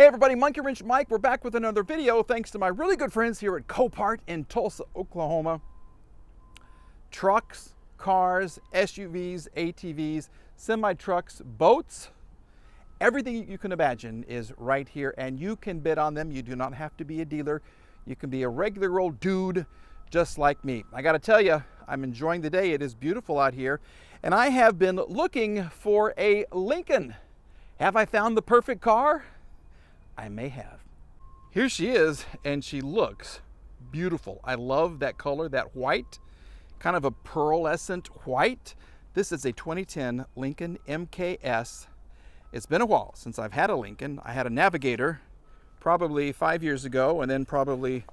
Hey everybody, Monkey Wrench Mike. We're back with another video thanks to my really good friends here at Copart in Tulsa, Oklahoma. Trucks, cars, SUVs, ATVs, semi-trucks, boats, everything you can imagine is right here, and you can bid on them. You do not have to be a dealer. You can be a regular old dude just like me. I gotta tell you, I'm enjoying the day. It is beautiful out here, and I have been looking for a Lincoln. Have I found the perfect car? I may have. Here she is, and she looks beautiful. I love that color, that white, kind of a pearlescent white. This is a 2010 Lincoln MKS. It's been a while since I've had a Lincoln. I had a Navigator probably 5 years ago, and then probably,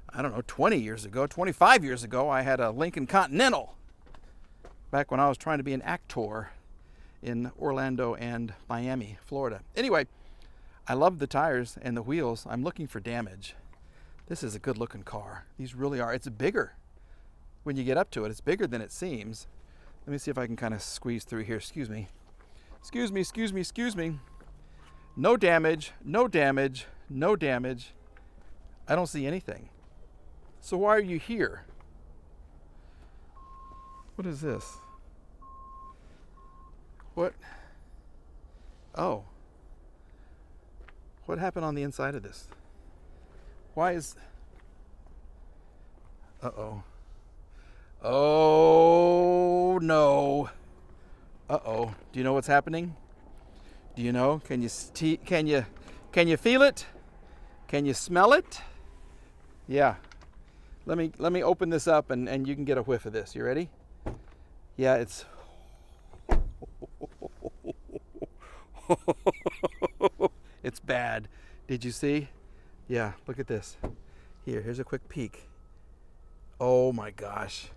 I don't know, 20 years ago, 25 years ago, I had a Lincoln Continental back when I was trying to be an actor in Orlando and Miami, Florida. Anyway, I love the tires and the wheels. I'm looking for damage. This is a good looking car. These really are. It's bigger when you get up to it. It's bigger than it seems. Let me see if I can kind of squeeze through here. Excuse me. Excuse me, excuse me, excuse me. No damage, no damage, no damage. I don't see anything. So why are you here? What is this? What? Oh. What happened on the inside of this? Why is... Uh-oh. Oh, no. Uh-oh. Do you know what's happening? Do you know? Can you feel it? Can you smell it? Yeah. Let me open this up and you can get a whiff of this. You ready? Yeah, it's... It's bad. Did you see? Yeah, look at this. Here's a quick peek. Oh my gosh.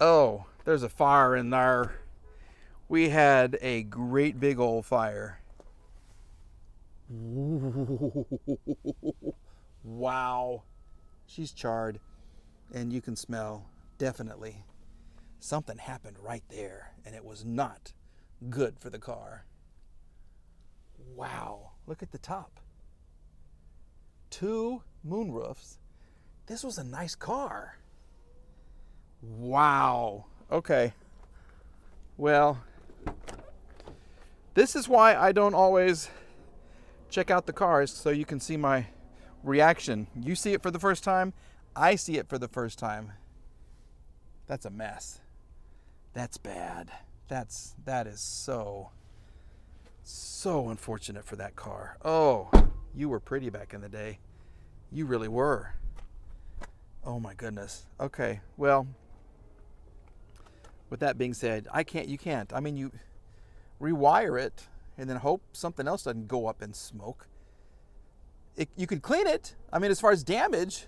Oh, there's a fire in there. We had a great big old fire. Wow. She's charred, and you can smell, definitely, something happened right there, and it was not good for the car. Wow, look at the top. 2 moonroofs. This was a nice car. Wow. Okay. Well, this is why I don't always check out the cars, so you can see my reaction. You see it for the first time. I see it for the first time. That's a mess. That's bad. That is so unfortunate for that car. Oh, you were pretty back in the day. You really were. Oh my goodness. Okay, well, with that being said, you can't. I mean, you rewire it and then hope something else doesn't go up in smoke. You could clean it. I mean, as far as damage,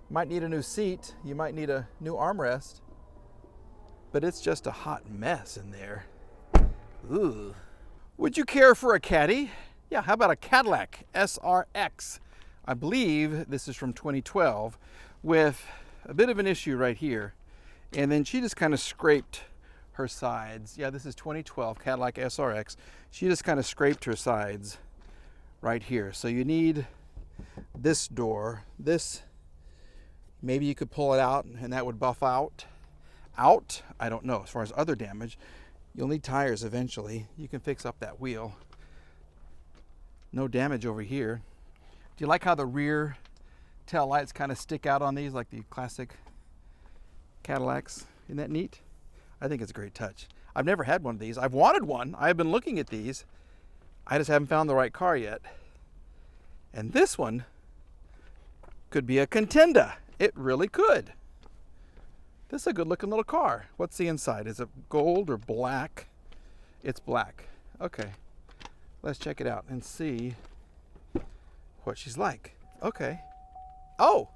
you might need a new seat. You might need a new armrest. But it's just a hot mess in there. Ooh. Would you care for a Caddy? Yeah, how about a Cadillac SRX? I believe this is from 2012 with a bit of an issue right here. And then she just kind of scraped her sides. Yeah, this is 2012 Cadillac SRX. She just kind of scraped her sides right here. So you need this door. This, maybe you could pull it out and that would buff out. I don't know. As far as other damage, you'll need tires eventually. You can fix up that wheel. No damage over here. Do you like how the rear tail lights kind of stick out on these like the classic Cadillacs? Isn't that neat? I think it's a great touch. I've never had one of these. I've wanted one. I've been looking at these. I just haven't found the right car yet. And this one could be a contender. It really could. This is a good looking little car. What's the inside? Is it gold or black? It's black. Okay. Let's check it out and see what she's like. Okay. Oh!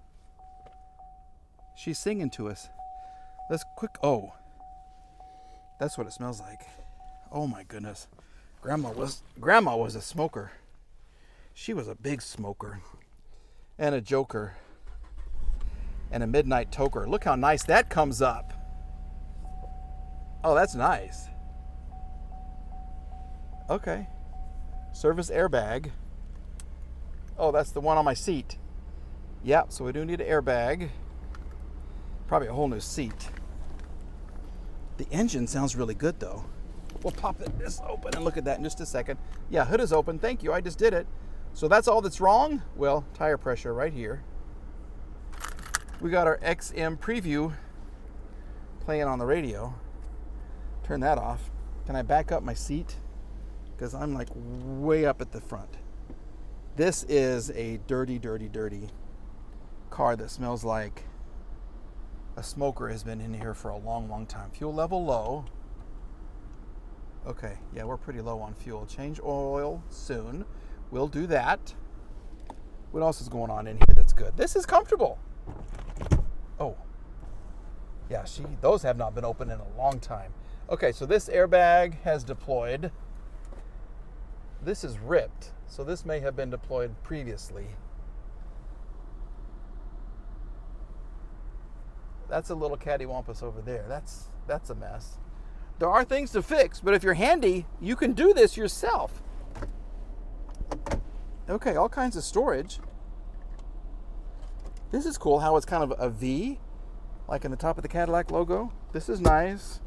She's singing to us. Oh. That's what it smells like. Oh my goodness. Grandma was a smoker. She was a big smoker. And a joker. And a midnight toker. Look how nice that comes up. Oh, that's nice. Okay. Service airbag. Oh, that's the one on my seat. Yeah, so we do need an airbag. Probably a whole new seat. The engine sounds really good though. We'll pop this open and look at that in just a second. Yeah, hood is open. Thank you. I just did it. So that's all that's wrong? Well, tire pressure right here. We got our XM preview playing on the radio. Turn that off. Can I back up my seat? Because I'm like way up at the front. This is a dirty, dirty, dirty car that smells like a smoker has been in here for a long, long time. Fuel level low. Okay, yeah, we're pretty low on fuel. Change oil soon. We'll do that. What else is going on in here that's good? This is comfortable. Oh. Yeah, those have not been open in a long time. Okay, so this airbag has deployed. This is ripped, so this may have been deployed previously. That's a little cattywampus over there. That's a mess. There are things to fix, but if you're handy, you can do this yourself. Okay, all kinds of storage. This is cool how it's kind of a V, like in the top of the Cadillac logo. This is nice.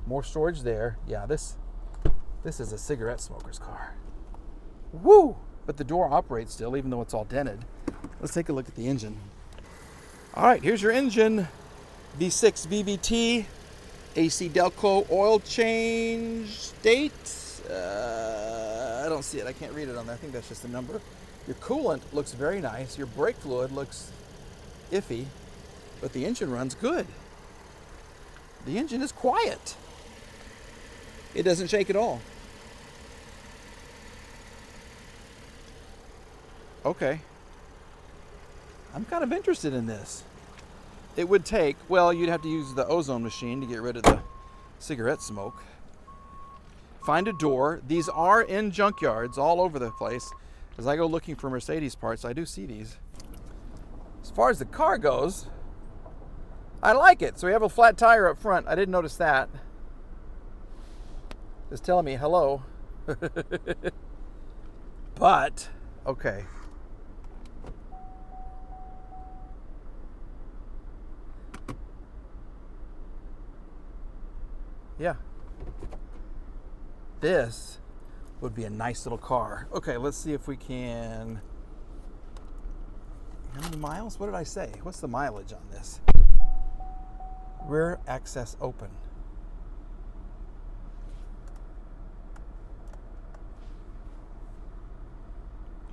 More storage there. Yeah, this is a cigarette smoker's car. Woo! But the door operates still, even though it's all dented. Let's take a look at the engine. All right, here's your engine. V6 VVT, AC Delco oil change date. I don't see it. I can't read it on there. I think that's just a number. Your coolant looks very nice. Your brake fluid looks iffy, but the engine runs good. The engine is quiet. It doesn't shake at all. Okay. I'm kind of interested in this. It would take, well, you'd have to use the ozone machine to get rid of the cigarette smoke. Find a door. These are in junkyards all over the place. As I go looking for Mercedes parts, I do see these. As far as the car goes, I like it. So we have a flat tire up front. I didn't notice that. It's telling me hello. But, okay. Yeah. This would be a nice little car. Okay, let's see if we can. How many miles? What did I say? What's the mileage on this? Rear access open.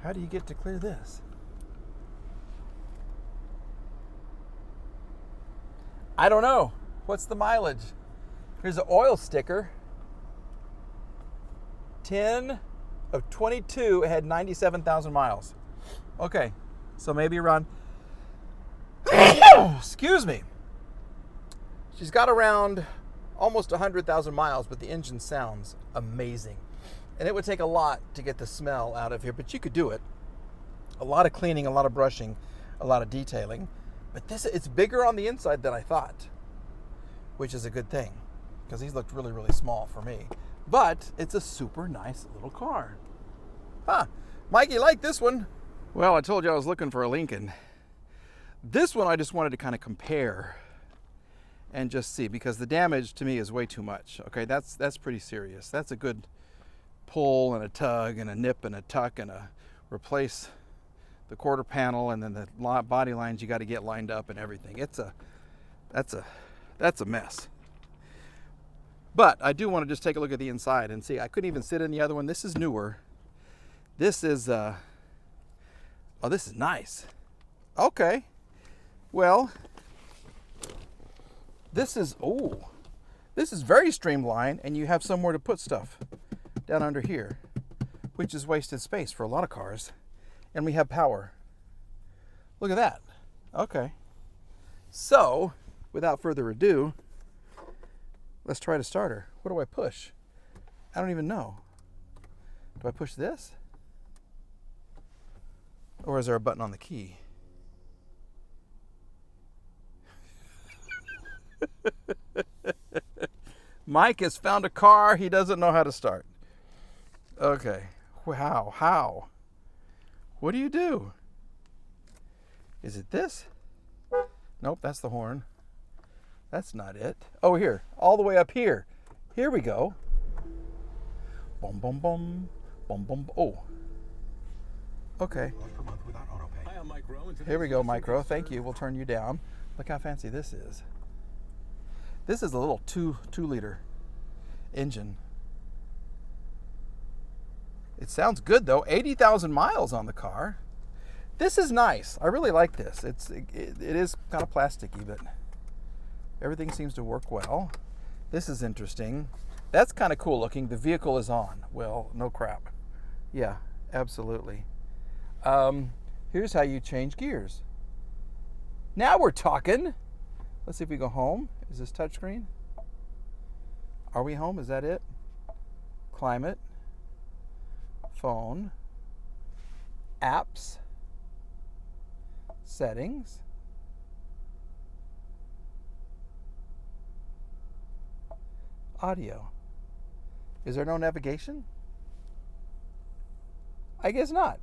How do you get to clear this? I don't know. What's the mileage? Here's an oil sticker. 10 of 22 had 97,000 miles. Okay, so maybe around, excuse me. She's got around almost 100,000 miles, but the engine sounds amazing. And it would take a lot to get the smell out of here, but you could do it. A lot of cleaning, a lot of brushing, a lot of detailing. But it's bigger on the inside than I thought, which is a good thing, because these looked really, really small for me. But it's a super nice little car. Huh, Mikey liked this one. Well, I told you I was looking for a Lincoln. This one I just wanted to kind of compare and just see, because the damage to me is way too much. Okay, that's pretty serious. That's a good pull and a tug and a nip and a tuck and a replace the quarter panel, and then the body lines you got to get lined up and everything. That's a mess. But I do want to just take a look at the inside and see. I couldn't even sit in the other one. This is newer. This is oh, this is nice. Okay. Well, this is very streamlined, and you have somewhere to put stuff down under here, which is wasted space for a lot of cars. And we have power. Look at that. Okay. So, without further ado, let's try to start her. What do I push? I don't even know. Do I push this? Or is there a button on the key? Mike has found a car he doesn't know how to start. Okay. Wow, how? What do you do? Is it this? Nope, that's the horn. That's not it. Oh, here, all the way up here. Here we go. Boom, boom, boom, boom, boom. Oh, okay. Here we go, Micro. Thank you. We'll turn you down. Look how fancy this is. This is a little 2-liter engine. It sounds good though. 80,000 miles on the car. This is nice. I really like this. It is kind of plasticky, but everything seems to work well. This is interesting. That's kind of cool looking. The vehicle is on. Well, no crap. Yeah, absolutely. Here's how you change gears. Now we're talking. Let's see if we go home. Is this touchscreen? Are we home? Is that it? Climate. Phone. Apps. Settings. Audio. Is there no navigation? I guess not.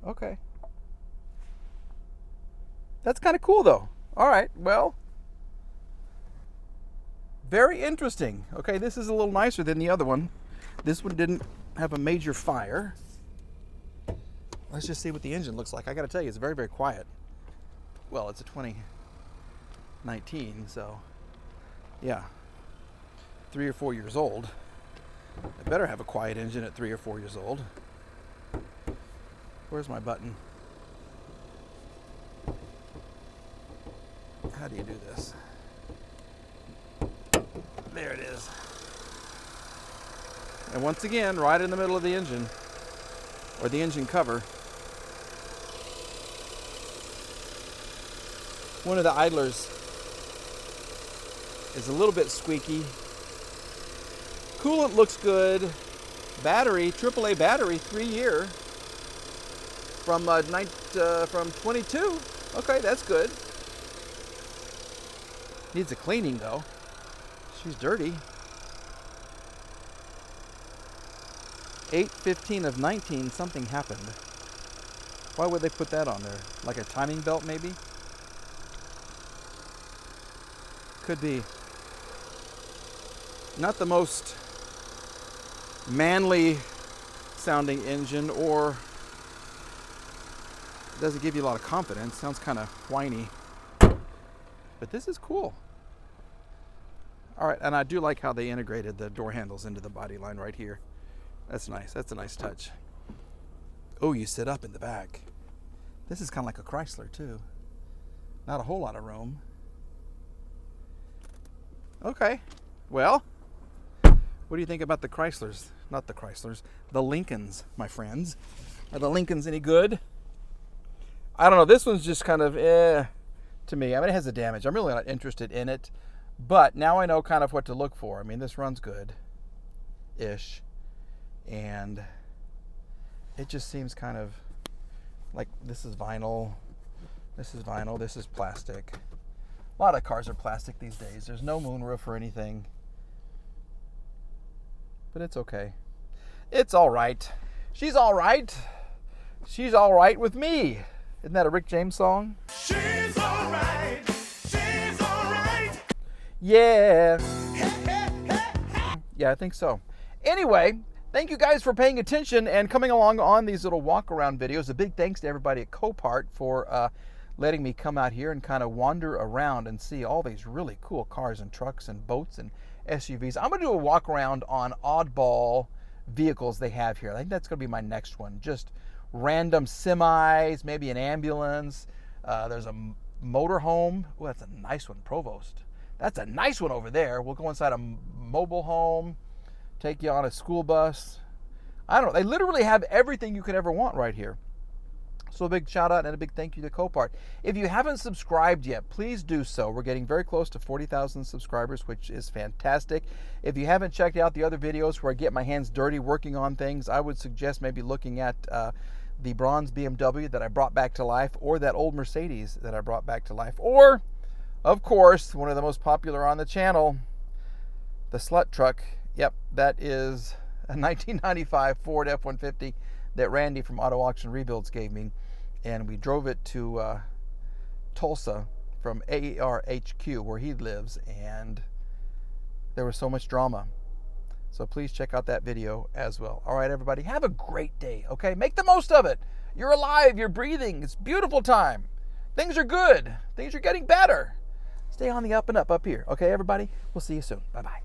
Okay. That's kind of cool though. All right, well, very interesting. Okay, this is a little nicer than the other one. This one didn't have a major fire. Let's just see what the engine looks like. I gotta tell you, it's very, very quiet. Well, it's a 2019, so yeah, 3 or 4 years old. I better have a quiet engine at 3 or 4 years old. Where's my button? How do you do this? There it is. And once again, right in the middle of the engine, or the engine cover, one of the idlers is a little bit squeaky. Coolant looks good. Battery, AAA battery, 3-year. From 22. Okay, that's good. Needs a cleaning though. She's dirty. 8/15 of 19, something happened. Why would they put that on there? Like a timing belt maybe? Could be. Not the most manly sounding engine, or doesn't give you a lot of confidence. Sounds kind of whiny. But this is cool. All right, and I do like how they integrated the door handles into the body line right here. That's nice. That's a nice touch. Oh, you sit up in the back. This is kind of like a Chrysler too. Not a whole lot of room. Okay, well, what do you think about the Chryslers? Not the Chryslers, the Lincolns, my friends. Are the Lincolns any good? I don't know. This one's just kind of to me. I mean, it has a damage. I'm really not interested in it. But now I know kind of what to look for. I mean, this runs good-ish. And it just seems kind of like this is vinyl. This is vinyl. This is plastic. A lot of cars are plastic these days. There's no moonroof or anything. But it's okay. It's all right. She's all right. She's all right with me. Isn't that a Rick James song? She's all right. She's all right. Yeah. Yeah, I think so. Anyway, thank you guys for paying attention and coming along on these little walk around videos. A big thanks to everybody at Copart for letting me come out here and kind of wander around and see all these really cool cars and trucks and boats and SUVs. I'm going to do a walk around on oddball vehicles they have here. I think that's going to be my next one. Just random semis, maybe an ambulance. There's a motorhome. Oh, that's a nice one, Provost. That's a nice one over there. We'll go inside a mobile home, take you on a school bus. I don't know. They literally have everything you could ever want right here. So a big shout out and a big thank you to Copart. If you haven't subscribed yet, please do so. We're getting very close to 40,000 subscribers, which is fantastic. If you haven't checked out the other videos where I get my hands dirty working on things, I would suggest maybe looking at the bronze BMW that I brought back to life, or that old Mercedes that I brought back to life, or, of course, one of the most popular on the channel, The slut truck, yep, that is a 1995 Ford F-150 that Randy from Auto Auction Rebuilds gave me, and we drove it to Tulsa from ARHQ, where he lives, and there was so much drama. So please check out that video as well. All right, everybody, have a great day, okay? Make the most of it. You're alive, you're breathing. It's a beautiful time. Things are good. Things are getting better. Stay on the up and up here, okay, everybody? We'll see you soon. Bye-bye.